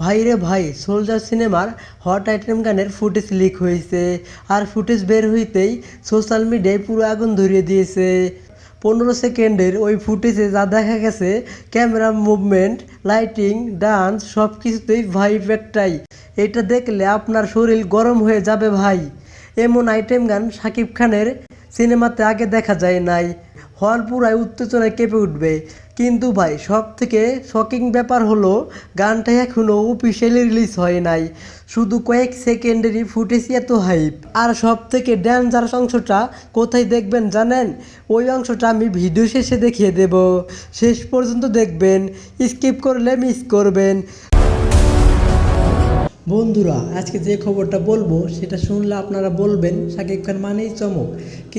ভাই রে ভাই, সোলজার সিনেমার হট আইটেম গানের ফুটেজ লিক হয়েছে। আর ফুটেজ বের হইতেই সোশ্যাল মিডিয়ায় পুরো আগুন ধরিয়ে দিয়েছে। 15 সেকেন্ডের ওই ফুটেজে যা দেখা গেছে, ক্যামেরা মুভমেন্ট, লাইটিং, ডান্স সব কিছুতেই ভাইব একটাই। এটা দেখলে আপনার শরীর গরম হয়ে যাবে ভাই। এমন আইটেম গান শাকিব খানের সিনেমাতে আগে দেখা যায় নাই। হল পুরাই উত্তেজনায় কেঁপে উঠবে। কিন্তু ভাই, সব থেকে শকিং ব্যাপার হলো গানটা এখনও অফিসিয়ালি রিলিজ হয় নাই। শুধু কয়েক সেকেন্ডেরই ফুটেজই এত হাইপ। আর সব থেকে ডেঞ্জারাস অংশটা কোথায় দেখবেন জানেন? ওই অংশটা আমি ভিডিও শেষে দেখিয়ে দেব। শেষ পর্যন্ত দেখবেন, স্কিপ করলে মিস করবেন। বন্ধুরা, আজকে যে খবরটা বলবো সেটা শুনলে আপনারা বলবেন শাকিব খান মানেই চমক।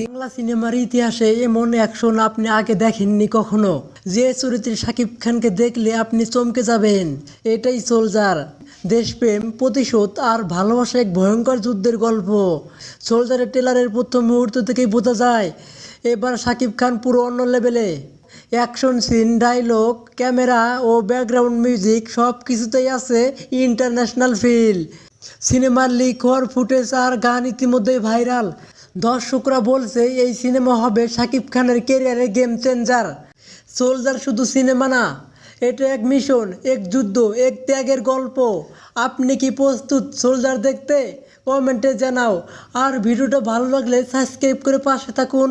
বাংলা সিনেমার ইতিহাসে এমন অ্যাকশন আপনি আগে দেখেননি কখনো। যে চরিত্রে শাকিব খানকে দেখলে আপনি চমকে যাবেন। এটাই সোলজার। দেশপ্রেম, প্রতিশোধ আর ভালোবাসা এক ভয়ঙ্কর যুদ্ধের গল্প। সোলজারের ট্রেলারের প্রথম মুহূর্ত থেকেই বোঝা যায় এবার শাকিব খান পুরো অন্য লেভেলে। অ্যাকশন সিন, ডায়লগ, ক্যামেরা ও ব্যাকগ্রাউন্ড মিউজিক সব কিছুতেই আছে ইন্টারন্যাশনাল ফিল। সিনেমার লিক হওয়ার ফুটেজ আর গান ইতিমধ্যেই ভাইরাল। দর্শকরা বলছে এই সিনেমা হবে শাকিব খানের ক্যারিয়ারের গেম চেঞ্জার। সোলজার শুধু সিনেমা না, এটা এক মিশন, এক যুদ্ধ, এক ত্যাগের গল্প। আপনি কি প্রস্তুত সোলজার দেখতে? কমেন্টে জানাও। আর ভিডিওটা ভালো লাগলে সাবস্ক্রাইব করে পাশে থাকুন।